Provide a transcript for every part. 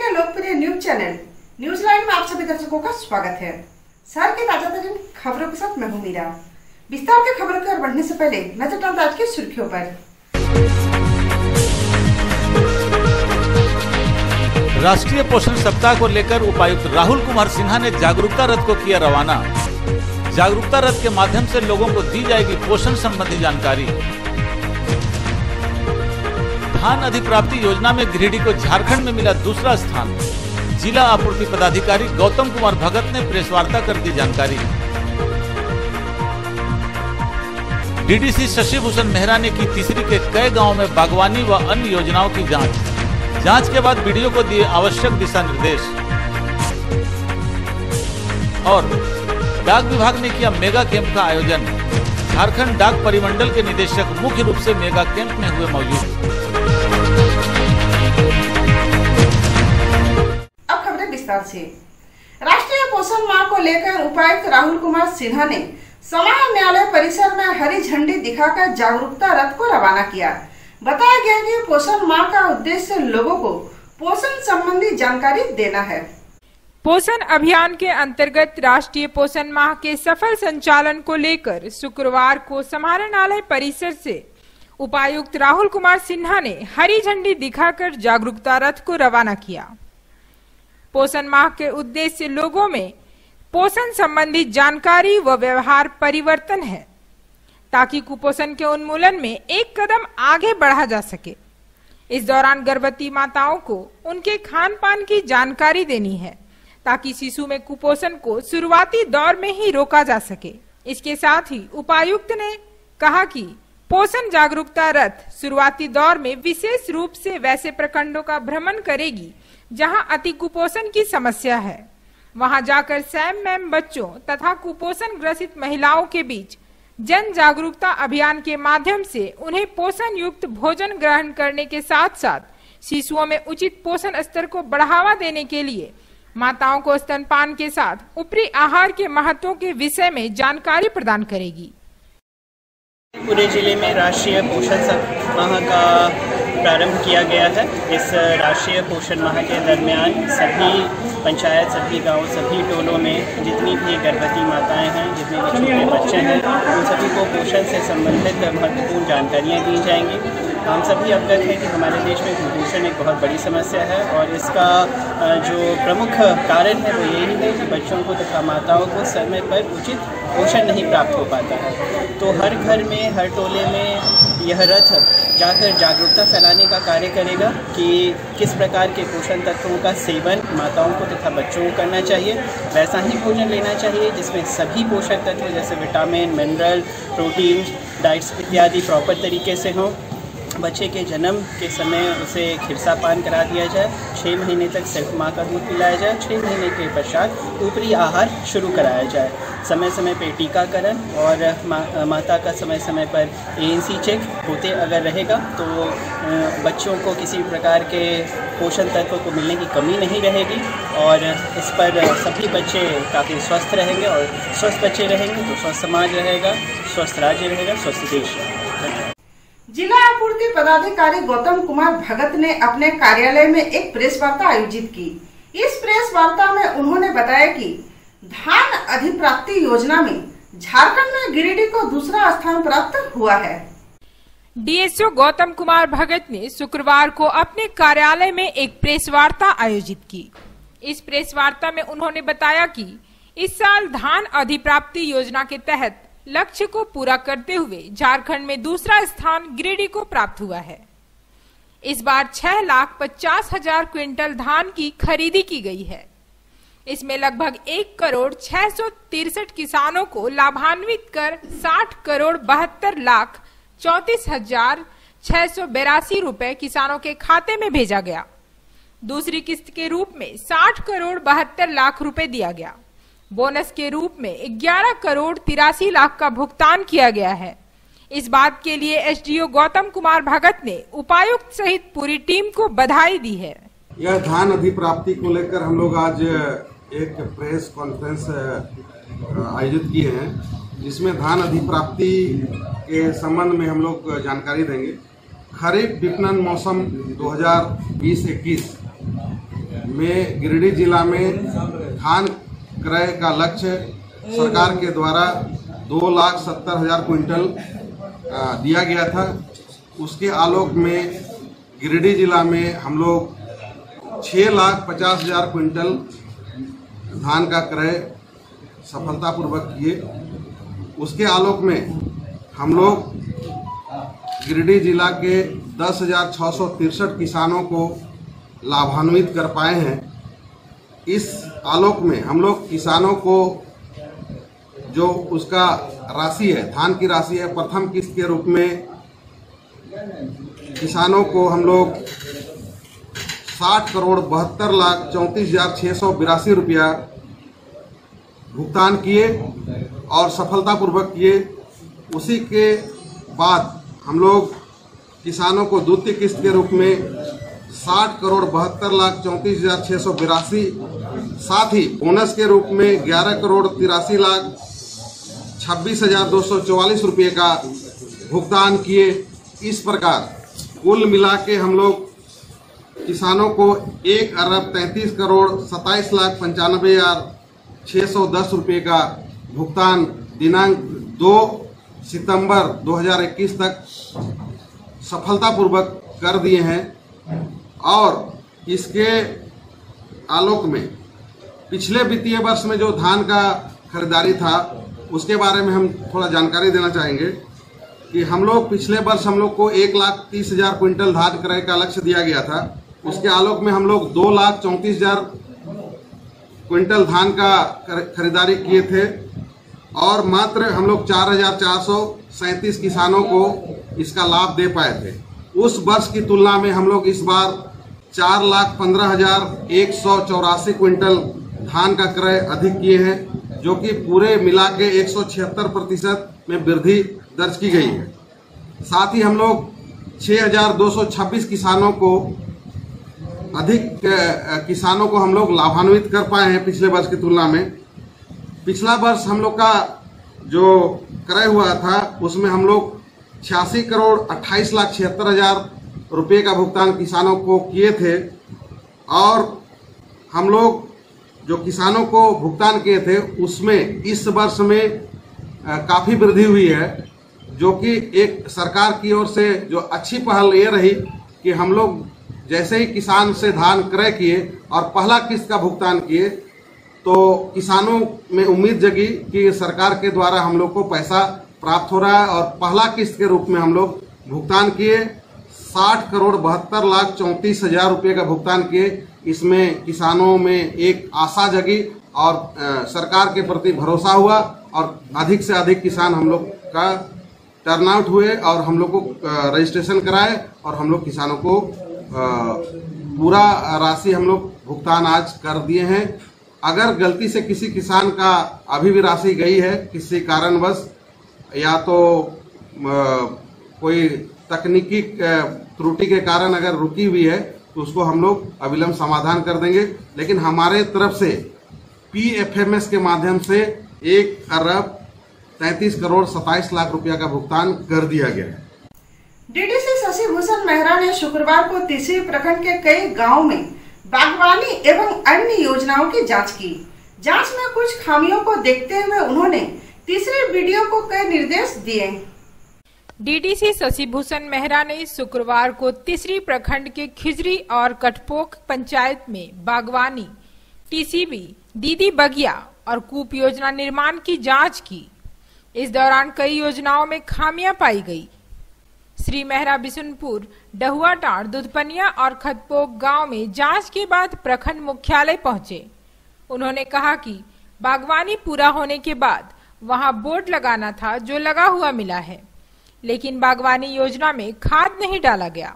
का लोकप्रिय news channel news line में आप सभी दर्शकों का स्वागत है। शहर की ताजा तरीन खबरों के साथ मैं हूं मीरा। विस्तार के खबरों की ओर बढ़ने से पहले नजर डालते आज की सुर्खियों पर। राष्ट्रीय पोषण सप्ताह को लेकर उपायुक्त राहुल कुमार सिन्हा ने जागरूकता रथ को किया रवाना। जागरूकता रथ के माध्यम से लोगों को दी जाएगी पोषण संबंधी जानकारी। धान अधिप्राप्ति योजना में गिरिडीह को झारखंड में मिला दूसरा स्थान। जिला आपूर्ति पदाधिकारी गौतम कुमार भगत ने प्रेस वार्ता कर दी जानकारी। डीडीसी शशि भूषण मेहरा ने की तीसरी के कई गांवों में बागवानी व अन्य योजनाओं की जांच के बाद वीडियो को दिए आवश्यक दिशा निर्देश। और डाक विभाग ने किया मेगा कैंप का आयोजन। झारखंड डाक परिमंडल के निदेशक मुख्य रूप से मेगा कैंप में हुए मौजूद। अब खबरें विस्तार से। राष्ट्रीय पोषण माह को लेकर उपायुक्त राहुल कुमार सिन्हा ने समाहरण न्यायालय परिसर में हरी झंडी दिखाकर जागरूकता रथ को रवाना किया। बताया गया कि पोषण माह का उद्देश्य लोगों को पोषण संबंधी जानकारी देना है। पोषण अभियान के अंतर्गत राष्ट्रीय पोषण माह के सफल संचालन को लेकर शुक्रवार को समाहरणालय परिसर से उपायुक्त राहुल कुमार सिन्हा ने हरी झंडी दिखाकर जागरूकता रथ को रवाना किया। पोषण माह के उद्देश्य लोगों में पोषण संबंधी जानकारी व व्यवहार परिवर्तन है, ताकि कुपोषण के उन्मूलन में एक कदम आगे बढ़ा जा सके। इस दौरान गर्भवती माताओं को उनके खान पान की जानकारी देनी है, ताकि शिशु में कुपोषण को शुरुआती दौर में ही रोका जा सके। इसके साथ ही उपायुक्त ने कहा कि पोषण जागरूकता रथ शुरुआती दौर में विशेष रूप से वैसे प्रखंडों का भ्रमण करेगी जहां अति कुपोषण की समस्या है। वहां जाकर सैम मैम बच्चों तथा कुपोषण ग्रसित महिलाओं के बीच जन जागरूकता अभियान के माध्यम से उन्हें पोषण युक्त भोजन ग्रहण करने के साथ साथ शिशुओं में उचित पोषण स्तर को बढ़ावा देने के लिए माताओं को स्तनपान के साथ ऊपरी आहार के महत्व के विषय में जानकारी प्रदान करेगी। पूरे जिले में राष्ट्रीय पोषण माह का प्रारंभ किया गया है। इस राष्ट्रीय पोषण माह के दरमियान सभी पंचायत, सभी गांव, सभी टोलों में जितनी भी गर्भवती माताएं हैं, जितने भी छोटे बच्चे हैं, उन सभी को पोषण से संबंधित महत्वपूर्ण जानकारियां दी जाएंगी। हम सभी अवगत हैं कि हमारे देश में कुपोषण एक बहुत बड़ी समस्या है और इसका जो प्रमुख कारण है वो यही है कि बच्चों को तथा माताओं को समय पर उचित पोषण नहीं प्राप्त हो पाता है। तो हर घर में, हर टोले में यह रथ जाकर जागरूकता फैलाने का कार्य करेगा कि किस प्रकार के पोषण तत्वों का सेवन माताओं को तथा बच्चों को करना चाहिए। वैसा ही भोजन लेना चाहिए जिसमें सभी पोषक तत्व जैसे विटामिन, मिनरल, प्रोटीन, डाइट्स इत्यादि प्रॉपर तरीके से हों। बच्चे के जन्म के समय उसे खिरसा पान करा दिया जाए। 6 महीने तक सिर्फ माँ का दूध पिलाया जाए। 6 महीने के पश्चात ऊपरी आहार शुरू कराया जाए। समय समय पर टीकाकरण और माता का समय समय पर ANC चेक होते अगर रहेगा तो बच्चों को किसी प्रकार के पोषण तत्व को मिलने की कमी नहीं रहेगी और इस पर सभी बच्चे काफ़ी स्वस्थ रहेंगे और स्वस्थ बच्चे रहेंगे तो स्वस्थ समाज रहेगा, स्वस्थ राज्य रहेगा, स्वस्थ देश रहेगा। जिला आपूर्ति पदाधिकारी गौतम कुमार भगत ने अपने कार्यालय में एक प्रेस वार्ता आयोजित की। इस प्रेस वार्ता में उन्होंने बताया कि धान अधिप्राप्ति योजना में झारखंड में गिरिडीह को दूसरा स्थान प्राप्त हुआ है। डीएसओ गौतम कुमार भगत ने शुक्रवार को अपने कार्यालय में एक प्रेस वार्ता आयोजित की। इस प्रेस वार्ता में उन्होंने बताया कि इस साल धान अधिप्राप्ति योजना के तहत लक्ष्य को पूरा करते हुए झारखंड में दूसरा स्थान गिरिडीह को प्राप्त हुआ है। इस बार 6,50,000 क्विंटल धान की खरीदी की गई है। इसमें लगभग 1,663,00,000 किसानों को लाभान्वित कर 60,72,34,682 रुपए किसानों के खाते में भेजा गया। दूसरी किस्त के रूप में 60,72,00,000 रुपए दिया गया। बोनस के रूप में 11,83,00,000 का भुगतान किया गया है। इस बात के लिए एसडीओ गौतम कुमार भगत ने उपायुक्त सहित पूरी टीम को बधाई दी है। यह धान अधिप्राप्ति को लेकर हम लोग आज एक प्रेस कॉन्फ्रेंस आयोजित किए हैं, जिसमें धान अधिप्राप्ति के संबंध में हम लोग जानकारी देंगे। खरीफ विपणन मौसम 2020-21 में गिरिडीह जिला में धान क्रय का लक्ष्य सरकार के द्वारा 2,70,000 क्विंटल दिया गया था। उसके आलोक में गिरिडीह जिला में हम लोग 6,50,000 क्विंटल धान का क्रय सफलतापूर्वक किए। उसके आलोक में हम लोग गिरिडीह जिला के 10,663 किसानों को लाभान्वित कर पाए हैं। इस आलोक में हम लोग किसानों को जो उसका राशि है, धान की राशि है, प्रथम किस्त के रूप में किसानों को हम लोग 60,72,34,682 रुपया भुगतान किए और सफलतापूर्वक किए। उसी के बाद हम लोग किसानों को द्वितीय किस्त के रूप में 60,72,34,682, साथ ही बोनस के रूप में 11,83,26,244 रुपये का भुगतान किए। इस प्रकार कुल मिला के हम लोग किसानों को 1,33,27,95,610 रुपये का भुगतान दिनांक 2 सितंबर 2021 तक सफलतापूर्वक कर दिए हैं। और इसके आलोक में पिछले वित्तीय वर्ष में जो धान का खरीदारी था उसके बारे में हम थोड़ा जानकारी देना चाहेंगे कि हम लोग पिछले वर्ष हम लोग को 1,30,000 क्विंटल धान क्रय का लक्ष्य दिया गया था। उसके आलोक में हम लोग 2,34,000 क्विंटल धान का खरीदारी किए थे और मात्र हम लोग 4,437 किसानों को इसका लाभ दे पाए थे। उस वर्ष की तुलना में हम लोग इस बार 4,15,184 क्विंटल धान का क्रय अधिक किए हैं, जो कि पूरे मिला के 176% में वृद्धि दर्ज की गई है। साथ ही हम लोग 6,226 किसानों को हम लोग लाभान्वित कर पाए हैं पिछले वर्ष की तुलना में। पिछला वर्ष हम लोग का जो क्रय हुआ था उसमें हम लोग 86,28,76,000 रुपये का भुगतान किसानों को किए थे और हम लोग जो किसानों को भुगतान किए थे उसमें इस वर्ष में काफ़ी वृद्धि हुई है, जो कि एक सरकार की ओर से जो अच्छी पहल ये रही कि हम लोग जैसे ही किसान से धान क्रय किए और पहला किस्त का भुगतान किए तो किसानों में उम्मीद जगी कि सरकार के द्वारा हम लोग को पैसा प्राप्त हो रहा है और पहला किस्त के रूप में हम लोग भुगतान किए 60,72,34,000 रुपये का भुगतान किए। इसमें किसानों में एक आशा जगी और सरकार के प्रति भरोसा हुआ और अधिक से अधिक किसान हम लोग का टर्नआउट हुए और हम लोग को रजिस्ट्रेशन कराए और हम लोग किसानों को पूरा राशि हम लोग भुगतान आज कर दिए हैं। अगर गलती से किसी किसान का अभी भी राशि गई है किसी कारणवश या तो कोई तकनीकी त्रुटि के कारण अगर रुकी हुई है तो उसको हम लोग अविलंब समाधान कर देंगे। लेकिन हमारे तरफ से PFMS के माध्यम से 1,33,27,00,000 रुपया का भुगतान कर दिया गया है। डीडीसी शशि भूषण मेहरा ने शुक्रवार को तीसरी प्रखंड के कई गांवों में बागवानी एवं अन्य योजनाओं की जांच की। जांच में कुछ खामियों को देखते हुए उन्होंने तीसरे वीडियो को कई निर्देश दिए। डीडीसी शशि भूषण मेहरा ने शुक्रवार को तीसरी प्रखंड के खिजरी और कटपोक पंचायत में बागवानी, टीसीबी, दीदी बगिया और कूप योजना निर्माण की जांच की। इस दौरान कई योजनाओं में खामियां पाई गई। श्री मेहरा बिशुनपुर, डहुआटांड़, दुधपनिया और खतपोक गांव में जांच के बाद प्रखंड मुख्यालय पहुंचे। उन्होंने कहा कि बागवानी पूरा होने के बाद वहां बोर्ड लगाना था जो लगा हुआ मिला है, लेकिन बागवानी योजना में खाद नहीं डाला गया,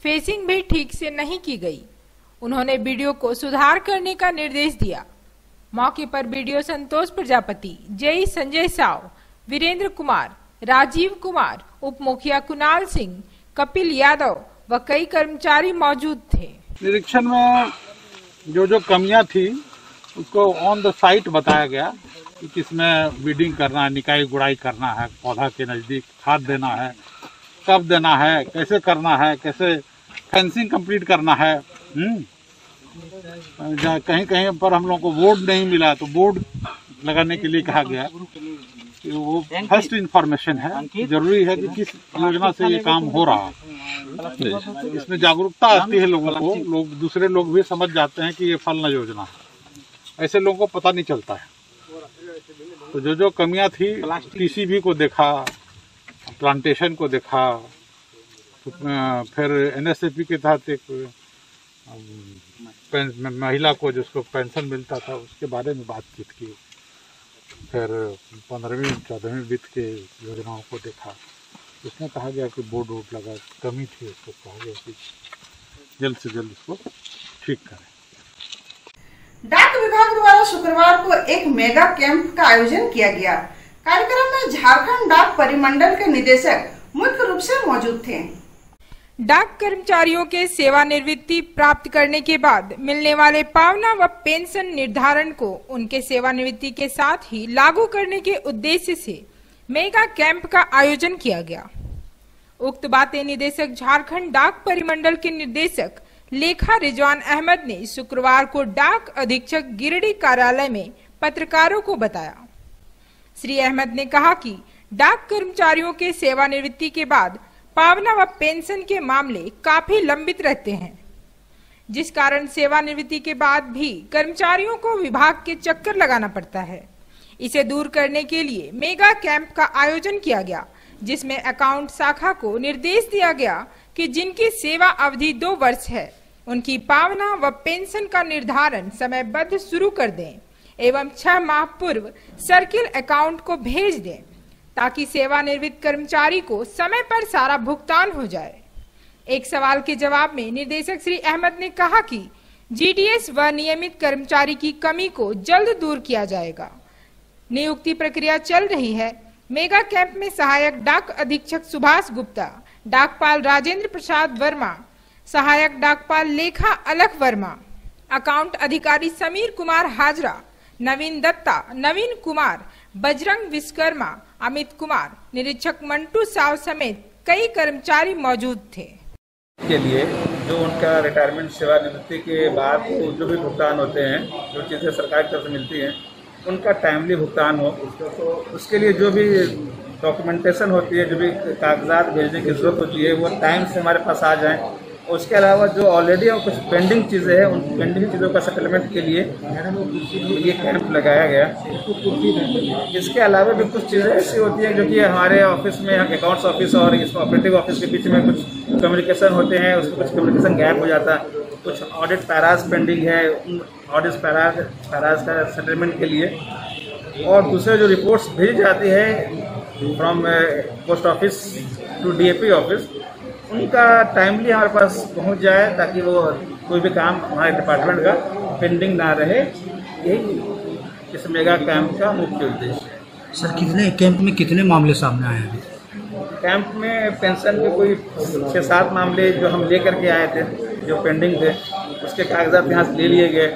फेसिंग भी ठीक से नहीं की गई। उन्होंने बीडीओ को सुधार करने का निर्देश दिया। मौके पर बीडीओ संतोष प्रजापति, जेई संजय साव, वीरेंद्र कुमार, राजीव कुमार, उप मुखिया कुणाल सिंह, कपिल यादव व कई कर्मचारी मौजूद थे। निरीक्षण में जो कमियां थी उसको ऑन द साइट बताया गया कि किसमें वीडिंग करना है, निकाई गुड़ाई करना है, पौधा के नजदीक खाद देना है, कब देना है, कैसे करना है, कैसे फेंसिंग कंप्लीट करना है, कहीं कहीं पर हम लोग को बोर्ड नहीं मिला तो बोर्ड लगाने के लिए कहा गया कि वो फर्स्ट इंफॉर्मेशन है। जरूरी है कि किस योजना से ये काम हो रहा है, इसमें जागरूकता आती है लोगों को, दूसरे लोग भी समझ जाते हैं कि ये फलना योजना है। ऐसे लोगों को पता नहीं चलता है। तो जो कमियां थी, टीसीबी को देखा, प्लांटेशन को देखा, फिर एनएसएपी के तहत एक महिला को जिसको पेंशन मिलता था उसके बारे में बातचीत की, फिर 15वीं 14वीं वित्त के योजनाओं को देखा। उसमें कहा गया कि बोर्ड वोट लगा कमी थी, उसको कहा गया कि जल्द से जल्द उसको ठीक करें। डाक विभाग द्वारा शुक्रवार को एक मेगा कैंप का आयोजन किया गया। कार्यक्रम में झारखंड डाक परिमंडल के निदेशक मुख्य रूप से मौजूद थे। डाक कर्मचारियों के सेवानिवृत्ति प्राप्त करने के बाद मिलने वाले पावना व पेंशन निर्धारण को उनके सेवानिवृत्ति के साथ ही लागू करने के उद्देश्य से मेगा कैंप का आयोजन किया गया। उक्त बातें निदेशक झारखंड डाक परिमंडल के निदेशक लेखा रिजवान अहमद ने शुक्रवार को डाक अधीक्षक गिरिडीह कार्यालय में पत्रकारों को बताया। श्री अहमद ने कहा कि डाक कर्मचारियों के सेवानिवृत्ति के बाद पावना व पेंशन के मामले काफी लंबित रहते हैं, जिस कारण सेवानिवृत्ति के बाद भी कर्मचारियों को विभाग के चक्कर लगाना पड़ता है। इसे दूर करने के लिए मेगा कैंप का आयोजन किया गया, जिसमें अकाउंट शाखा को निर्देश दिया गया कि जिनकी सेवा अवधि 2 वर्ष है उनकी पावना व पेंशन का निर्धारण समयबद्ध शुरू कर दें एवं 6 माह पूर्व सर्किल अकाउंट को भेज दें ताकि सेवानिवृत्त कर्मचारी को समय पर सारा भुगतान हो जाए। एक सवाल के जवाब में निदेशक श्री अहमद ने कहा कि जीडीएस व नियमित कर्मचारी की कमी को जल्द दूर किया जाएगा। नियुक्ति प्रक्रिया चल रही है। मेगा कैंप में सहायक डाक अधीक्षक सुभाष गुप्ता, डाकपाल राजेंद्र प्रसाद वर्मा, सहायक डाकपाल लेखा अलख वर्मा, अकाउंट अधिकारी समीर कुमार हाजरा, नवीन दत्ता, नवीन कुमार, बजरंग विश्वकर्मा, अमित कुमार, निरीक्षक मंटू साव समेत कई कर्मचारी मौजूद थे। के लिए जो उनका रिटायरमेंट सेवानिवृत्ति के बाद जो भी भुगतान होते हैं, जो चीज़ें सरकार की तरफ से मिलती हैं, उनका टाइमली भुगतान हो, उसके लिए जो भी डॉक्यूमेंटेशन होती है, जो भी कागजात भेजने की जरूरत होती है, वो टाइम से हमारे पास आ जाएं। उसके अलावा जो ऑलरेडी कुछ पेंडिंग चीज़ें हैं, उन पेंडिंग चीज़ों का सेटलमेंट के लिए ये कैंप लगाया गया। इसके अलावा भी कुछ चीज़ें ऐसी होती हैं जो कि हमारे ऑफिस में, अकाउंट्स ऑफिस और इस ऑपरेटिव ऑफिस के बीच में कुछ कम्युनिकेशन होते हैं, उसमें कुछ कम्युनिकेशन गैप हो जाता है। कुछ ऑडिट पैराज पेंडिंग है, उन ऑडिट पैराज का सेटलमेंट के लिए। और दूसरे जो रिपोर्ट्स भेजी जाती है from post office to DAP office, उनका टाइमली हमारे पास पहुंच जाए ताकि वो कोई भी काम हमारे डिपार्टमेंट का पेंडिंग ना रहे। यही इस मेगा कैंप का मुख्य उद्देश्य है। सर, कैंप में कितने मामले सामने आए हैं? कैंप में पेंशन के कोई 6-7 मामले जो हम लेकर के आए थे, जो पेंडिंग थे, उसके कागजात यहाँ से ले लिए गए।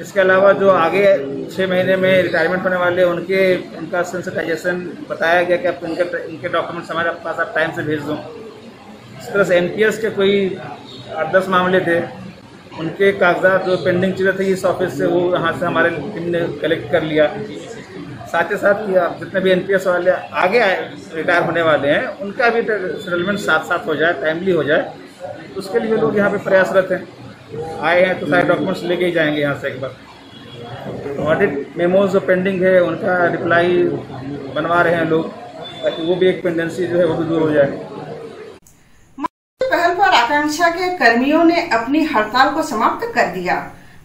इसके अलावा जो आगे 6 महीने में रिटायरमेंट होने वाले उनका सेंसिटाइजेशन बताया गया कि आप इनके डॉक्यूमेंट्स हमारे पास आप टाइम से भेज दो। इस तरह से एनपीएस के कोई 8-10 मामले थे, उनके कागजात जो पेंडिंग चीज़ें थी इस ऑफिस से, वो यहाँ से हमारे टीम ने कलेक्ट कर लिया। साथ ही साथ जितने भी एनपीएस वाले आगे रिटायर होने वाले हैं, उनका भी सेटलमेंट साथ हो जाए, टाइमली हो जाए, उसके लिए लोग यहाँ पे प्रयासरत हैं। आए हैं तो सारे डॉक्यूमेंट्स लेके ही जाएंगे यहाँ से एक बार। ऑडिट मेमोज जो पेंडिंग है उनका रिप्लाई बनवा रहे हैं लोग, ताकि वो भी एक पेंडेंसी जो है वो भी दूर हो जाए। पहल पर आकांक्षा के कर्मियों ने अपनी हड़ताल को समाप्त कर दिया।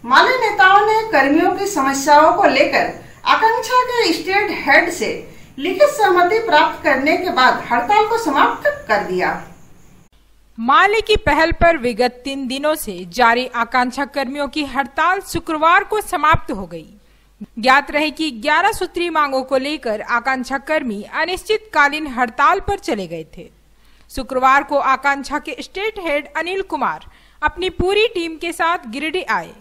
माले नेताओं ने कर्मियों की समस्याओं को लेकर आकांक्षा के स्टेट हेड से लिखित सहमति प्राप्त करने के बाद हड़ताल को समाप्त कर दिया। माले की पहल पर विगत 3 दिनों से जारी आकांक्षा कर्मियों की हड़ताल शुक्रवार को समाप्त हो गई। ज्ञात रहे कि 11 सूत्री मांगों को लेकर आकांक्षा कर्मी अनिश्चितकालीन हड़ताल पर चले गए थे। शुक्रवार को आकांक्षा के स्टेट हेड अनिल कुमार अपनी पूरी टीम के साथ गिरिडीह आए।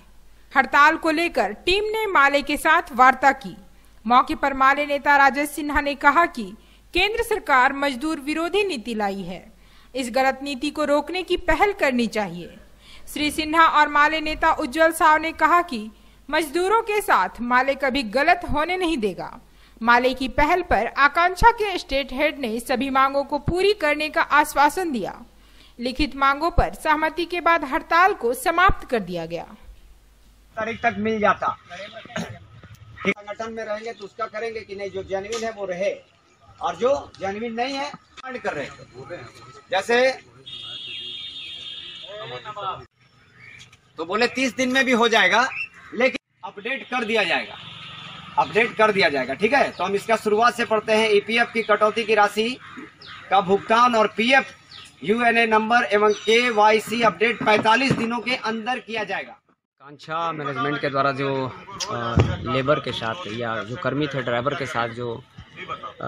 हड़ताल को लेकर टीम ने माले के साथ वार्ता की। मौके पर माले नेता राजेश सिन्हा ने कहा कि केंद्र सरकार मजदूर विरोधी नीति लाई है, इस गलत नीति को रोकने की पहल करनी चाहिए। श्री सिन्हा और माले नेता उज्जवल साव ने कहा कि मजदूरों के साथ माले कभी गलत होने नहीं देगा। माले की पहल पर आकांक्षा के स्टेट हेड ने सभी मांगों को पूरी करने का आश्वासन दिया। लिखित मांगों पर सहमति के बाद हड़ताल को समाप्त कर दिया गया। तारीख तक मिल जाता, संगठन में रहेंगे तो उसका करेंगे कि नहीं, जो जेन्युइन है वो रहे और जो जेन्युइन नहीं है डिमांड कर रहे हैं। जैसे तो बोले 30 दिन में भी हो जाएगा, लेकिन अपडेट कर दिया जाएगा, ठीक है। तो हम इसका शुरुआत से पढ़ते हैं। ईपीएफ की कटौती की राशि का भुगतान और पीएफ यूएनए नंबर एवं केवाईसी अपडेट 45 दिनों के अंदर किया जाएगा। आकांक्षा मैनेजमेंट के द्वारा जो लेबर के साथ या जो कर्मी थे, ड्राइवर के साथ जो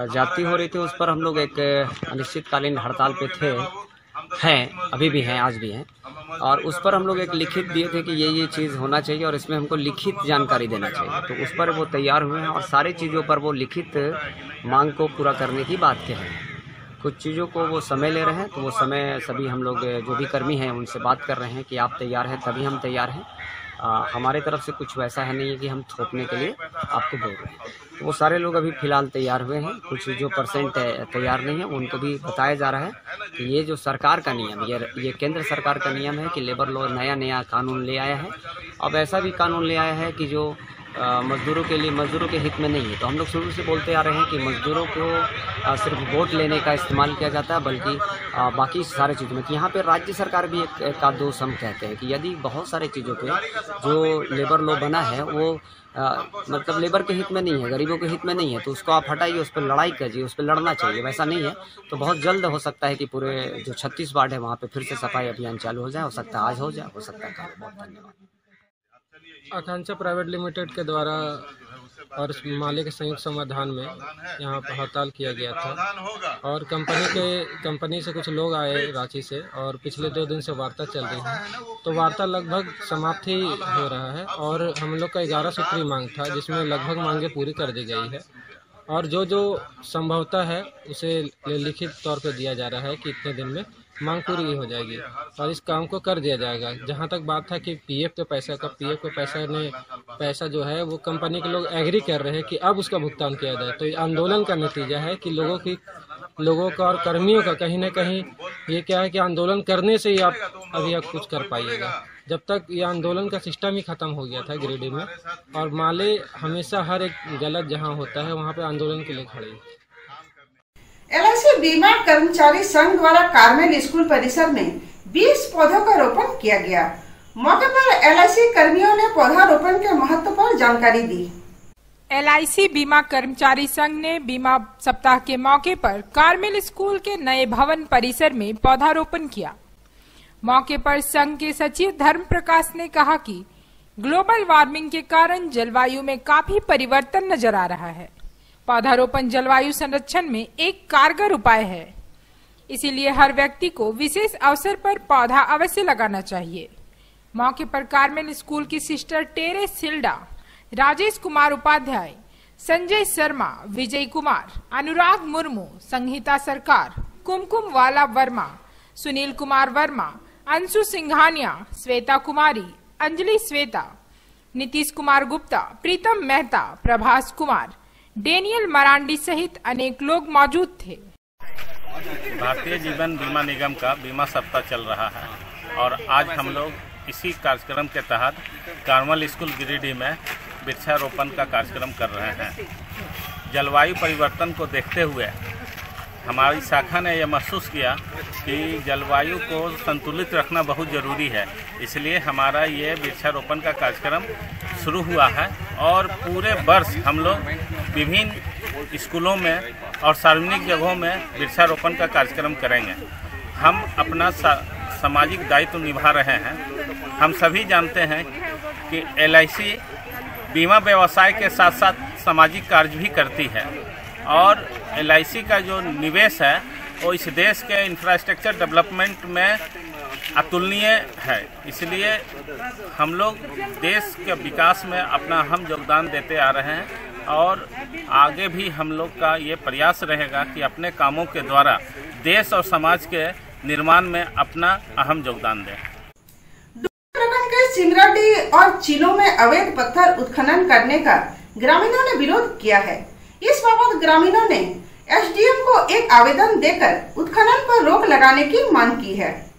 जाति हो रही थी, उस पर हम लोग एक अनिश्चितकालीन हड़ताल पे हैं, अभी भी हैं, आज भी हैं। और उस पर हम लोग एक लिखित दिए थे कि ये चीज़ होना चाहिए और इसमें हमको लिखित जानकारी देना चाहिए। तो उस पर वो तैयार हुए हैं और सारी चीज़ों पर वो लिखित मांग को पूरा करने की बात कह रहे हैं। कुछ चीज़ों को वो समय ले रहे हैं, तो वो समय सभी हम लोग जो भी कर्मी हैं उनसे बात कर रहे हैं कि आप तैयार हैं तभी हम तैयार हैं। हमारे तरफ से कुछ वैसा है नहीं है कि हम थोपने के लिए आपको बोल रहे हैं। तो वो सारे लोग अभी फिलहाल तैयार हुए हैं। कुछ जो परसेंट तैयार नहीं है उनको भी बताया जा रहा है कि ये जो सरकार का नियम, ये केंद्र सरकार का नियम है कि लेबर लॉ नया कानून ले आया है। अब ऐसा भी कानून ले आया है कि जो मजदूरों के लिए, मजदूरों के हित में नहीं है। तो हम लोग शुरू से बोलते आ रहे हैं कि मजदूरों को सिर्फ वोट लेने का इस्तेमाल किया जाता है, बल्कि बाकी सारे चीज़ों में। यहाँ पे राज्य सरकार भी एक का दोष हम कहते हैं कि यदि बहुत सारे चीज़ों पे जो लेबर लॉ बना है वो मतलब लेबर के हित में नहीं है, गरीबों के हित में नहीं है, तो उसको आप हटाइए, उस पर लड़ाई कीजिए, उस पर लड़ना चाहिए। वैसा नहीं है तो बहुत जल्द हो सकता है कि पूरे जो 36 वार्ड है वहाँ पे फिर से सफाई अभियान चालू हो जाए। हो सकता है आज हो जाए, हो सकता है कल। बहुत धन्यवाद। आकांक्षा प्राइवेट लिमिटेड के द्वारा और माले के संयुक्त समाधान में यहाँ पर हड़ताल किया गया था और कंपनी से कुछ लोग आए रांची से और पिछले 2 दिन से वार्ता चल रही है। तो वार्ता लगभग समाप्त ही हो रहा है और हम लोग का 11 सूत्री मांग था, जिसमें लगभग मांगे पूरी कर दी गई है और जो संभवतः है उसे लिखित तौर पर दिया जा रहा है कि इतने दिन में मांग पूरी हो जाएगी और इस काम को कर दिया जाएगा। जहां तक बात था कि पीएफ के पैसा जो है वो कंपनी के लोग एग्री कर रहे हैं कि अब उसका भुगतान किया जाए। तो आंदोलन का नतीजा है कि लोगों का और कर्मियों का कहीं ना कहीं ये क्या है कि आंदोलन करने से ही आप कुछ कर पाइएगा। जब तक ये आंदोलन का सिस्टम ही खत्म हो गया था गिरिडीह में, और माले हमेशा हर एक गलत जहाँ होता है वहाँ पे आंदोलन के लिए खड़े। एलआईसी बीमा कर्मचारी संघ द्वारा कारमेल स्कूल परिसर में 20 पौधों का रोपण किया गया। मौके पर एलआईसी कर्मियों ने पौधारोपण के महत्व पर जानकारी दी। एलआईसी बीमा कर्मचारी संघ ने बीमा सप्ताह के मौके पर कारमेल स्कूल के नए भवन परिसर में पौधारोपण किया। मौके पर संघ के सचिव धर्म प्रकाश ने कहा कि ग्लोबल वार्मिंग के कारण जलवायु में काफी परिवर्तन नजर आ रहा है। पौधारोपण जलवायु संरक्षण में एक कारगर उपाय है, इसीलिए हर व्यक्ति को विशेष अवसर पर पौधा अवश्य लगाना चाहिए। मौके पर कारमेल स्कूल की सिस्टर टेरे सिल्डा, राजेश कुमार उपाध्याय, संजय शर्मा, विजय कुमार, अनुराग मुर्मू, संहिता सरकार, कुमकुम वाला वर्मा, सुनील कुमार वर्मा, अंशु सिंघानिया, श्वेता कुमारी, अंजलि श्वेता, नीतीश कुमार गुप्ता, प्रीतम मेहता, प्रभास कुमार, डेनियल मरांडी सहित अनेक लोग मौजूद थे। भारतीय जीवन बीमा निगम का बीमा सप्ताह चल रहा है और आज हम लोग इसी कार्यक्रम के तहत कारमेल स्कूल गिरिडीह में वृक्षारोपण का कार्यक्रम कर रहे हैं। जलवायु परिवर्तन को देखते हुए हमारी शाखा ने यह महसूस किया कि जलवायु को संतुलित रखना बहुत ज़रूरी है, इसलिए हमारा ये वृक्षारोपण का कार्यक्रम शुरू हुआ है और पूरे वर्ष हम लोग विभिन्न स्कूलों में और सार्वजनिक जगहों में वृक्षारोपण का कार्यक्रम करेंगे। हम अपना सामाजिक दायित्व निभा रहे हैं। हम सभी जानते हैं कि एलआईसी बीमा व्यवसाय के साथ साथ सामाजिक कार्य भी करती है और एलआईसी का जो निवेश है वो इस देश के इंफ्रास्ट्रक्चर डेवलपमेंट में अतुलनीय है। इसलिए हम लोग देश के विकास में अपना अहम योगदान देते आ रहे हैं और आगे भी हम लोग का ये प्रयास रहेगा कि अपने कामों के द्वारा देश और समाज के निर्माण में अपना अहम योगदान दें। सिमराडी और चीनो में अवैध पत्थर उत्खनन करने का ग्रामीणों ने विरोध किया है। इस बाबत ग्रामीणों ने एसडीएम को एक आवेदन देकर उत्खनन पर रोक लगाने की मांग की है।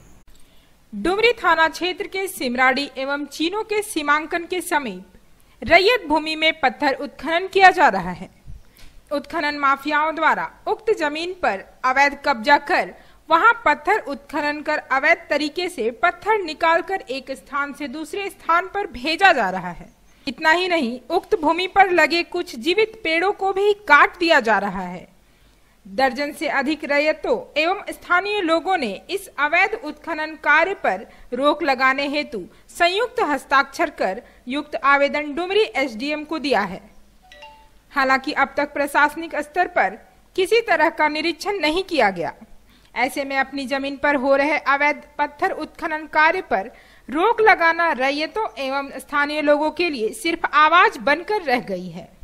डुमरी थाना क्षेत्र के सिमराडी एवं चीनो के सीमांकन के समीप रैयत भूमि में पत्थर उत्खनन किया जा रहा है। उत्खनन माफियाओं द्वारा उक्त जमीन पर अवैध कब्जा कर वहां पत्थर उत्खनन कर अवैध तरीके से पत्थर निकालकर एक स्थान से दूसरे स्थान पर भेजा जा रहा है। इतना ही नहीं, उक्त भूमि पर लगे कुछ जीवित पेड़ों को भी काट दिया जा रहा है। दर्जन से अधिक रैयतों एवं स्थानीय लोगों ने इस अवैध उत्खनन कार्य पर रोक लगाने हेतु संयुक्त हस्ताक्षर कर युक्त आवेदन डुमरी एसडीएम को दिया है। हालांकि अब तक प्रशासनिक स्तर पर किसी तरह का निरीक्षण नहीं किया गया। ऐसे में अपनी जमीन पर हो रहे अवैध पत्थर उत्खनन कार्य पर रोक लगाना रैयतों एवं स्थानीय लोगों के लिए सिर्फ आवाज बनकर रह गई है।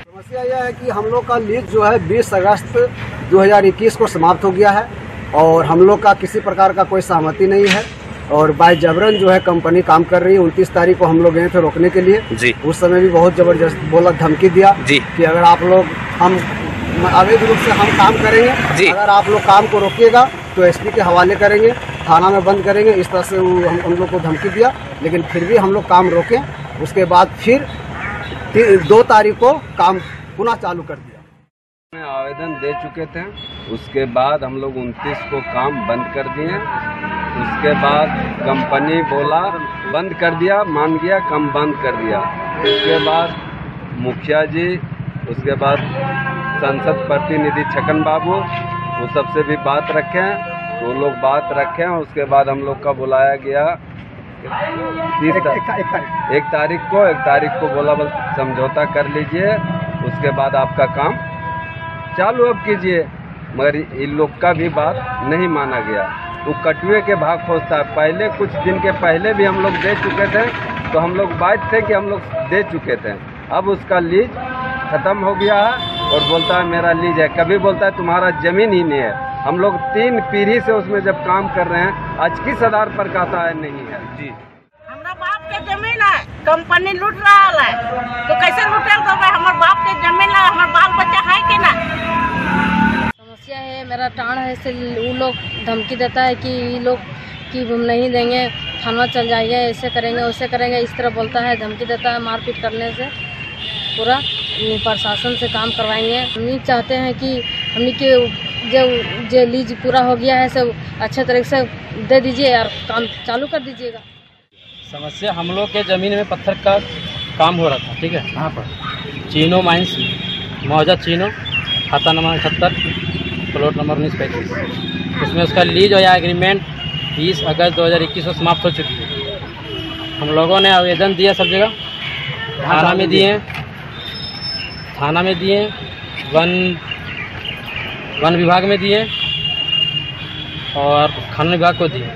समस्या यह है कि हम लोग का लीज जो है 20 अगस्त 2021 को समाप्त हो गया है और हम लोग का किसी प्रकार का कोई सहमति नहीं है और बाय जबरन जो है कंपनी काम कर रही है। 29 तारीख को हम लोग गए थे रोकने के लिए जी। उस समय भी बहुत जबरदस्त बोला, धमकी दिया जी कि अगर आप लोग हम अवैध रूप से हम काम करेंगे जी। अगर आप लोग काम को रोकिएगा तो एसपी के हवाले करेंगे, थाना में बंद करेंगे। इस तरह से हम लोग को धमकी दिया, लेकिन फिर भी हम लोग काम रोके। उसके बाद फिर 2 तारीख को काम पुनः चालू कर दिया। आवेदन दे चुके थे, उसके बाद हम लोग 29 को काम बंद कर दिए। उसके बाद कंपनी बोला बंद कर दिया, मान गया, काम बंद कर दिया। उसके बाद मुखिया जी, उसके बाद संसद प्रतिनिधि छकन बाबू, वो सबसे भी बात रखें, वो लोग बात रखें। उसके बाद हम लोग का बुलाया गया 1 तारीख को बोला बस समझौता कर लीजिए, उसके बाद आपका काम चालू अब कीजिए। मगर इन लोग का भी बात नहीं माना गया। वो कटुए के भाग खोजता है। पहले कुछ दिन के पहले भी हम लोग दे चुके थे, तो हम लोग बात थे कि हम लोग दे चुके थे। अब उसका लीज खत्म हो गया है और बोलता है मेरा लीज है, कभी बोलता है तुम्हारा जमीन ही नहीं है। हम लोग 3 पीढ़ी से उसमें जब काम कर रहे हैं, आज किस आधार पर कहता है नहीं है जी। हमारा बाप के जमीन है, कंपनी लूट रहा है, तो कैसे लूटेल तो हमारे बाप के जमीन है, हमारे बाल बच्चा है कि ना। समस्या है, मेरा टाण है, से वो लोग धमकी देता है कि ये लोग कि हम नहीं देंगे, थाना चल जाएंगे, ऐसे करेंगे वैसे करेंगे, इस तरह बोलता है, धमकी देता है। मारपीट करने से पूरा प्रशासन से काम करवाएंगे। हम ये चाहते हैं कि हमने के जो लीज पूरा हो गया है सब अच्छे तरीके से दे दीजिए और काम चालू कर दीजिएगा। समस्या हम लोग के ज़मीन में पत्थर का काम हो रहा था, ठीक है। कहाँ पर? चीनो माइंस, मौजा चीनो, खाता नंबर 78, प्लॉट नंबर 1935। उसमें उसका लीज या एग्रीमेंट 20 अगस्त 2021 को समाप्त हो चुकी है। हम लोगों ने आवेदन दिया सब जगह, थाना में दिए, वन विभाग में दिए और खान विभाग को दिए।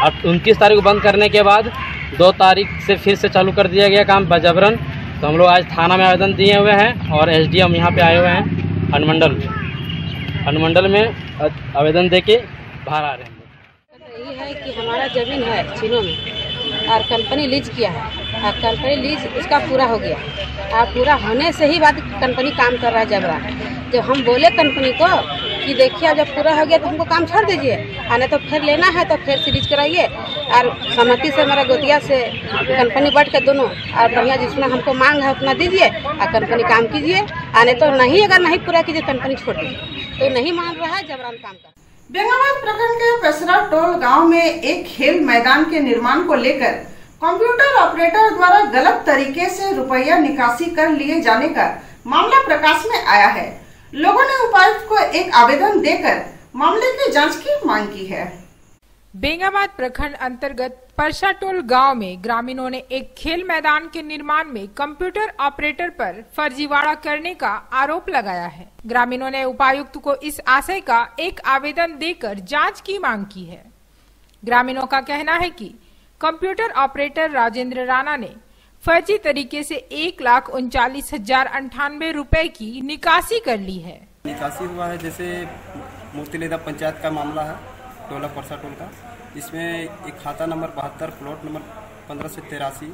अब 29 तारीख को बंद करने के बाद 2 तारीख से फिर से चालू कर दिया गया काम बजबरन। तो हम लोग आज थाना में आवेदन दिए हुए हैं और एसडीएम यहाँ पे आए हुए हैं अनुमंडल में आवेदन देके बाहर आ रहे हैं। यही है कि हमारा ज़मीन है चीनों में और कंपनी लीज किया है और कंपनी लीज उसका पूरा हो गया और पूरा होने से ही बाद कंपनी काम कर रहा है जबरा। जब हम बोले कंपनी को कि देखिए जब पूरा हो गया तो हमको काम छोड़ दीजिए, आने तो फिर लेना है तो फिर सीरीज कराइए। और सहमति से मेरा गोतिया से कंपनी बैठ के दोनों और बढ़िया जिसमें हमको मांग है उतना दीजिए और कंपनी काम कीजिए। आने तो नहीं, अगर नहीं पूरा कीजिए कंपनी छोड़ दीजिए। तो नहीं मान रहा है जबरान काम का। बेंगाबाद प्रखंड के पेसरा टोल गांव में एक खेल मैदान के निर्माण को लेकर कंप्यूटर ऑपरेटर द्वारा गलत तरीके से रुपया निकासी कर लिए जाने का मामला प्रकाश में आया है। लोगों ने उपायुक्त को एक आवेदन देकर मामले की जांच की मांग की है। बेंगाबाद प्रखंड अंतर्गत परसाटोल गांव में ग्रामीणों ने एक खेल मैदान के निर्माण में कंप्यूटर ऑपरेटर पर फर्जीवाड़ा करने का आरोप लगाया है। ग्रामीणों ने उपायुक्त को इस आशय का एक आवेदन देकर जांच की मांग की है। ग्रामीणों का कहना है कि कंप्यूटर ऑपरेटर राजेंद्र राणा ने फर्जी तरीके से 1,39,098 रुपए की निकासी कर ली है। निकासी हुआ है, जैसे मोतीलेदा पंचायत का मामला है, टोला परसा टोल का, जिसमें एक खाता नंबर 72 प्लॉट नंबर 15 से 83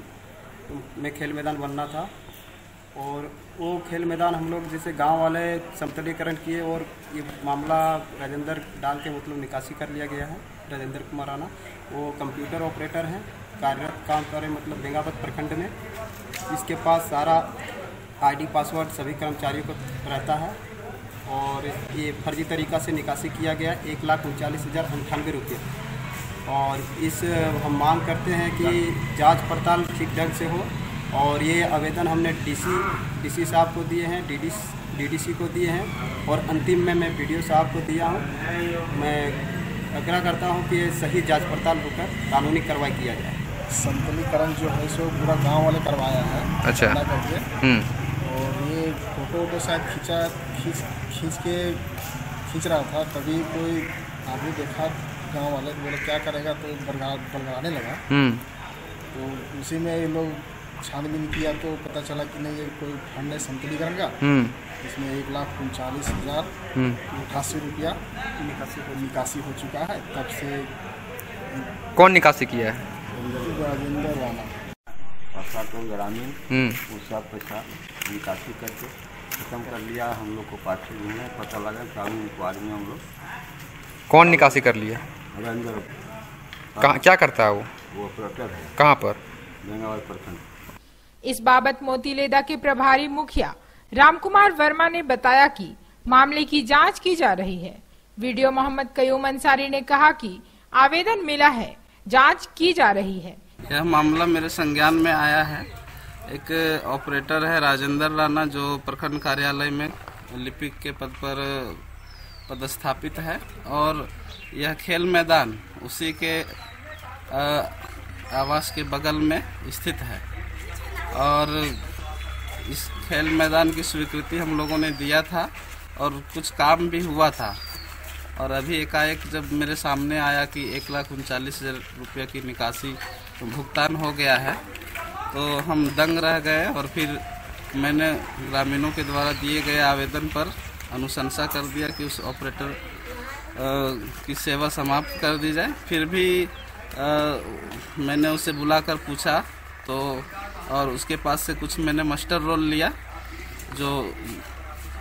में खेल मैदान बनना था। और वो खेल मैदान हम लोग जैसे गांव वाले समतलीकरण किए और ये मामला राजेंद्र डाल के मतलब निकासी कर लिया गया है। राजेंद्र कुमार राणा वो कंप्यूटर ऑपरेटर हैं, कार्यरत काम करें मतलब बेंगावत प्रखंड में। इसके पास सारा आईडी पासवर्ड सभी कर्मचारियों को रहता है और ये फर्जी तरीक़ा से निकासी किया गया 1,39,098 रुपये। और इस हम मांग करते हैं कि जांच पड़ताल ठीक ढंग से हो। और ये आवेदन हमने डीसी साहब को दिए हैं, डीडीसी को दिए हैं और अंतिम में मैं बीडीओ साहब को दिया हूँ। मैं आग्रह करता हूँ कि सही जांच पड़ताल होकर कानूनी कार्रवाई किया जाए। संतुलीकरण जो है सो पूरा गांव वाले करवाया है। अच्छा। और ये फोटो शायद खींच रहा था, तभी कोई आदमी देखा गांव वाले, बोले क्या करेगा, तो बलगाने लगा। तो उसी में ये लोग छानबीन किया तो पता चला कि नहीं, ये कोई फंड है संतुलीकरण का, इसमें 1,39,088 रुपया निकासी हो चुका है। तब से कौन निकासी किया है? राजेंद्र राणा परसा टोल ग्रामीण उसका पैसा निकासी करके खत्म कर लिया। हम लोग को पार्टी में पता लगा, कानूनी इंक्वायरी में हम लोग। कौन निकासी कर लिया? राजेंद्र। कहाँ क्या करता है वो? ऑपरेटर है। कहाँ पर? बेंगावत प्रखंड। इस बाबत मोतीलेदा के प्रभारी मुखिया रामकुमार वर्मा ने बताया कि मामले की जांच की जा रही है। वीडियो मोहम्मद कयूम अंसारी ने कहा कि आवेदन मिला है, जांच की जा रही है। यह मामला मेरे संज्ञान में आया है। एक ऑपरेटर है राजेंद्र राणा, जो प्रखंड कार्यालय में लिपिक के पद पर पदस्थापित है और यह खेल मैदान उसी के आवास के बगल में स्थित है। और इस खेल मैदान की स्वीकृति हम लोगों ने दिया था और कुछ काम भी हुआ था। और अभी एकाएक जब मेरे सामने आया कि 1,39,000 रुपये की निकासी भुगतान हो गया है, तो हम दंग रह गए। और फिर मैंने ग्रामीणों के द्वारा दिए गए आवेदन पर अनुशंसा कर दिया कि उस ऑपरेटर की सेवा समाप्त कर दी जाए। फिर भी मैंने उसे बुलाकर पूछा तो, और उसके पास से कुछ मैंने मास्टर रोल लिया, जो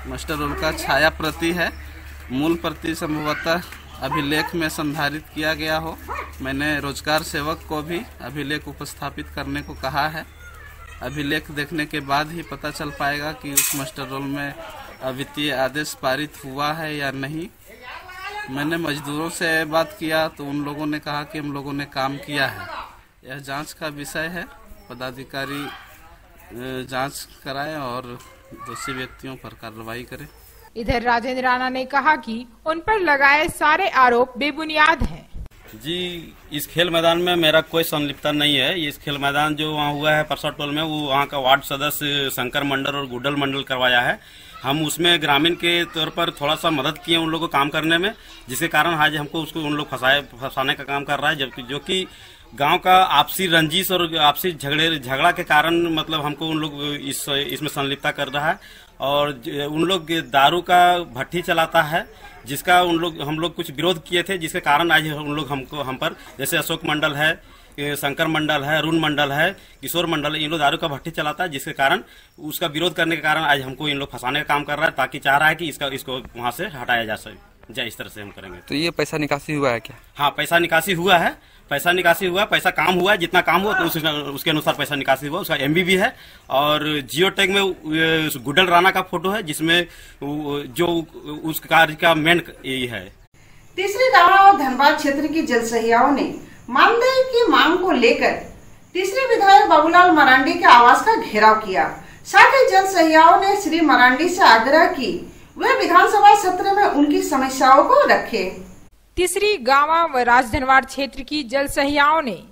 मास्टर रोल का छाया प्रति है। मूल प्रति संभवतः अभिलेख में संधारित किया गया हो। मैंने रोजगार सेवक को भी अभिलेख उपस्थापित करने को कहा है। अभिलेख देखने के बाद ही पता चल पाएगा कि उस मास्टर रोल में वित्तीय आदेश पारित हुआ है या नहीं। मैंने मजदूरों से बात किया तो उन लोगों ने कहा कि हम लोगों ने काम किया है। यह जांच का विषय है। पदाधिकारी जांच कराएं और दोषी व्यक्तियों पर कार्रवाई करें। इधर राजेंद्र राणा ने कहा कि उन पर लगाए सारे आरोप बेबुनियाद हैं। जी, इस खेल मैदान में मेरा कोई संलिप्तता नहीं है। इस खेल मैदान जो वहाँ हुआ है परसा टोल में, वो वहाँ का वार्ड सदस्य शंकर मंडल और गुड्डल मंडल करवाया है। हम उसमें ग्रामीण के तौर पर थोड़ा सा मदद किए उन लोगों को काम करने में, जिसके कारण आज हमको उसको उन लोग फंसाने का काम कर रहा है। जबकि जो कि गांव का आपसी रंजिश और आपसी झगड़ा के कारण मतलब हमको उन लोग इसमें संलिप्तता कर रहा है। और उन लोग दारू का भट्टी चलाता है, जिसका हम लोग कुछ विरोध किए थे, जिसके कारण आज उन लोग हम पर, जैसे अशोक मंडल है, शंकर मंडल है, अरुण मंडल है, किशोर मंडल है, इन लोग दारू का भट्टी चलाता है, जिसके कारण उसका विरोध करने के कारण आज हमको इन लोग फंसाने का काम कर रहा है, ताकि चाह रहा है कि इसको वहाँ से हटाया जा सके। इस तरह से हम करेंगे। तो ये पैसा निकासी हुआ है क्या? हाँ, पैसा निकासी हुआ है। पैसा काम हुआ है, जितना काम हुआ तो उसके अनुसार पैसा निकासी हुआ। उसका एमबी भी है और जियो टैग में गुड्डल राणा का फोटो है, जिसमें जो उस कार्य का मेन यही है। तीसरी गांव और धनबाद क्षेत्र की जलसहियाओं ने मानदेय की मांग को लेकर तीसरे विधायक बाबूलाल मरांडी के आवास का घेराव किया। साथ ही जलसहियाओं ने श्री मरांडी से आग्रह की वे विधानसभा सत्र में उनकी समस्याओं को रखे। तीसरी गांवा व राजधनवाड़ क्षेत्र की जलसहियाओं ने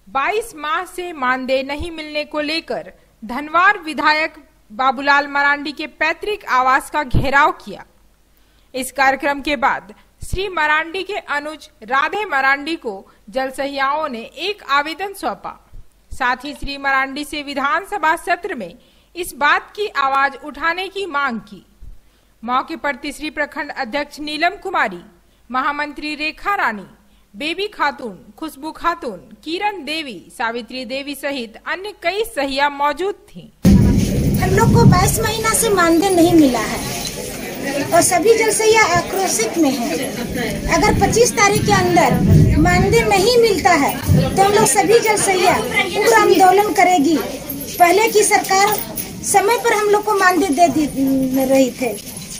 22 माह से मानदेय नहीं मिलने को लेकर धनवाड़ विधायक बाबूलाल मरांडी के पैतृक आवास का घेराव किया। इस कार्यक्रम के बाद श्री मरांडी के अनुज राधे मरांडी को जलसहियाओं ने एक आवेदन सौंपा। साथ ही श्री मरांडी से विधानसभा सत्र में इस बात की आवाज उठाने की मांग की। मौके पर तीसरी प्रखंड अध्यक्ष नीलम कुमारी, महामंत्री रेखा रानी, बेबी खातून, खुशबू खातून, किरण देवी, सावित्री देवी सहित अन्य कई सहिया मौजूद थीं। हम लोग को 22 महीना से मानदेय नहीं मिला है और सभी जलसैया आक्रोशित में है। अगर 25 तारीख के अंदर मानदेय नहीं मिलता है तो हम लोग सभी जलसैया उग्र आंदोलन करेगी। पहले की सरकार समय पर हम लोग को मानदेय दे रही थे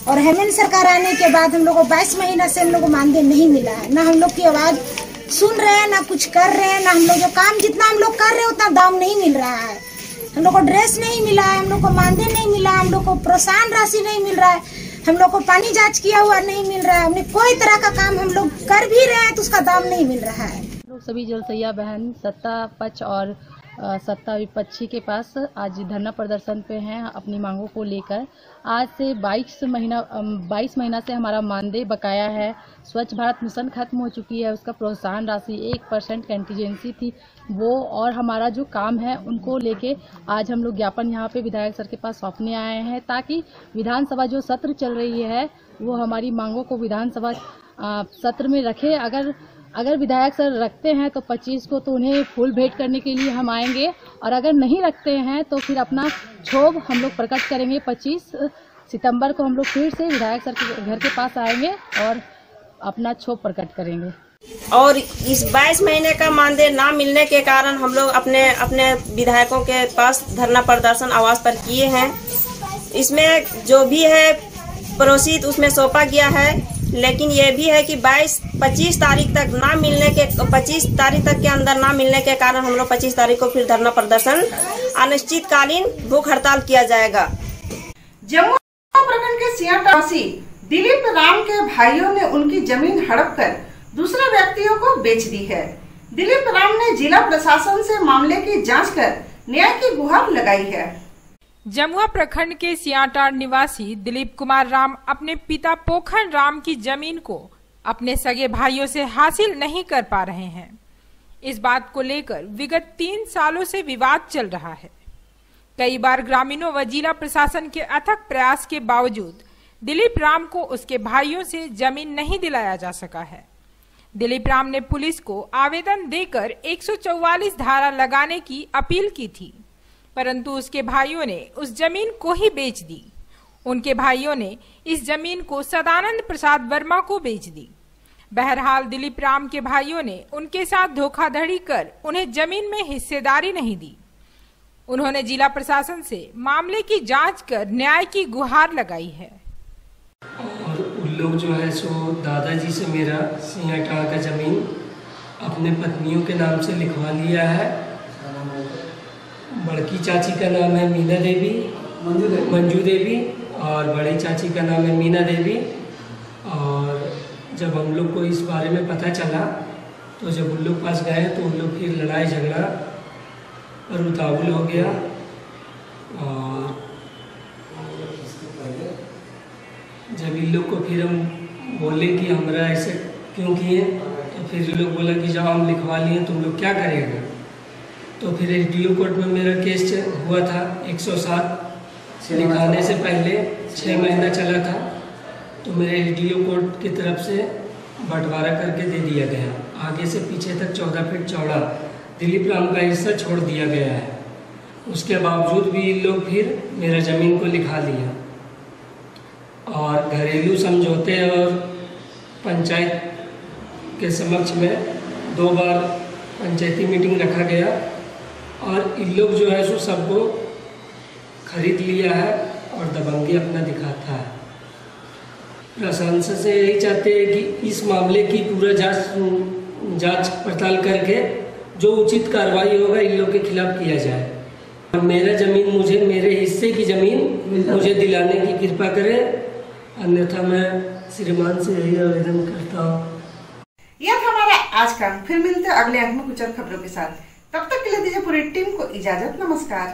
और हेमंत सरकार आने के बाद हम लोग को 22 महीना से हम लोग को मानदेय नहीं मिला है। ना हम लोग की आवाज सुन रहे हैं, ना कुछ कर रहे हैं, ना हम लोग जो काम जितना हम लोग कर रहे हैं उतना दाम नहीं मिल रहा है। हम लोग को ड्रेस नहीं मिला है, हम लोग को मानदेय नहीं मिला, हम लोग को प्रोत्साहन राशि नहीं मिल रहा है, हम लोग को पानी जांच किया हुआ नहीं मिल रहा है। हमने कोई तरह का काम हम लोग कर भी रहे हैं तो उसका दाम नहीं मिल रहा है। लोग सभी जलसैया बहन सत्ता पक्ष और सत्ता विपक्षी के पास आज धरना प्रदर्शन पे हैं अपनी मांगों को लेकर। आज से 22 महीना से हमारा मानदेय बकाया है। स्वच्छ भारत मिशन खत्म हो चुकी है, उसका प्रोत्साहन राशि 1% कंटीजेंसी थी वो, और हमारा जो काम है उनको लेके आज हम लोग ज्ञापन यहाँ पे विधायक सर के पास सौंपने आए हैं ताकि विधानसभा जो सत्र चल रही है वो हमारी मांगों को विधानसभा सत्र में रखे। अगर विधायक सर रखते हैं तो 25 को तो उन्हें फूल भेंट करने के लिए हम आएंगे, और अगर नहीं रखते हैं तो फिर अपना क्षोभ हम लोग प्रकट करेंगे। 25 सितंबर को हम लोग फिर से विधायक सर के घर के पास आएंगे और अपना क्षोभ प्रकट करेंगे। और इस 22 महीने का मानदेय ना मिलने के कारण हम लोग अपने विधायकों के पास धरना प्रदर्शन आवाज पर किए हैं। इसमें जो भी है प्रोसीड उसमें सौंपा गया है, लेकिन ये भी है कि 25 तारीख तक ना मिलने के 25 तारीख तक के अंदर ना मिलने के कारण हम लोग 25 तारीख को फिर धरना प्रदर्शन अनिश्चितकालीन भूख हड़ताल किया जाएगा। जम्मू प्रखंड के सियाटासी दिलीप राम के भाइयों ने उनकी जमीन हड़प कर दूसरे व्यक्तियों को बेच दी है। दिलीप राम ने जिला प्रशासन से मामले की जांच कर न्याय की गुहार लगाई है। जमुआ प्रखंड के सियाटार निवासी दिलीप कुमार राम अपने पिता पोखर राम की जमीन को अपने सगे भाइयों से हासिल नहीं कर पा रहे हैं। इस बात को लेकर विगत 3 सालों से विवाद चल रहा है। कई बार ग्रामीणों व जिला प्रशासन के अथक प्रयास के बावजूद दिलीप राम को उसके भाइयों से जमीन नहीं दिलाया जा सका है। दिलीप राम ने पुलिस को आवेदन देकर 144 धारा लगाने की अपील की थी, परंतु उसके भाइयों ने उस जमीन को ही बेच दी। उनके भाइयों ने इस जमीन को सदानंद प्रसाद वर्मा को बेच दी। बहरहाल दिलीप राम के भाइयों ने उनके साथ धोखाधड़ी कर उन्हें जमीन में हिस्सेदारी नहीं दी। उन्होंने जिला प्रशासन से मामले की जांच कर न्याय की गुहार लगाई है। और उन लोग जो है सो दादाजी से मेरा सियाटार का जमीन अपने पत्नियों के नाम से लिखवा लिया है। बड़की चाची का नाम है मीना देवी, मंजू देवी, और बड़ी चाची का नाम है मीना देवी। और जब हम लोग को इस बारे में पता चला तो जब उन लोग पास गए तो उन लोग फिर लड़ाई झगड़ा और उतावल हो गया। और जब इन लोग को फिर हम बोले कि हमारा ऐसे क्यों किए, तो फिर इन लोग बोला कि जब हम लिखवा लिए तुम लोग क्या करेंगे। तो फिर एसडीओ कोर्ट में मेरा केस हुआ था 107 लिखाने से पहले 6 महीना चला था। तो मेरे एसडीओ कोर्ट की तरफ से बंटवारा करके दे दिया गया। आगे से पीछे तक 14 फीट चौड़ा दिलीप राम का हिस्सा छोड़ दिया गया है। उसके बावजूद भी इन लोग फिर मेरा ज़मीन को लिखा लिया। और घरेलू समझौते और पंचायत के समक्ष में 2 बार पंचायती मीटिंग रखा गया और इन लोग जो है सो सबको खरीद लिया है और दबंगी अपना दिखाता है। प्रशासन से यही चाहते हैं कि इस मामले की पूरा जांच पड़ताल करके जो उचित कार्रवाई होगा इन लोग के खिलाफ किया जाए। मेरा ज़मीन मुझे मेरे हिस्से की ज़मीन मुझे दिलाने की कृपा करें, अन्यथा मैं श्रीमान से यही आवेदन करता हूँ। यह था हमारा आज का। फिर मिलते अगले अंक में कुछ और खबरों के साथ। तब तक के लिए दीजिए पूरी टीम को इजाजत। नमस्कार।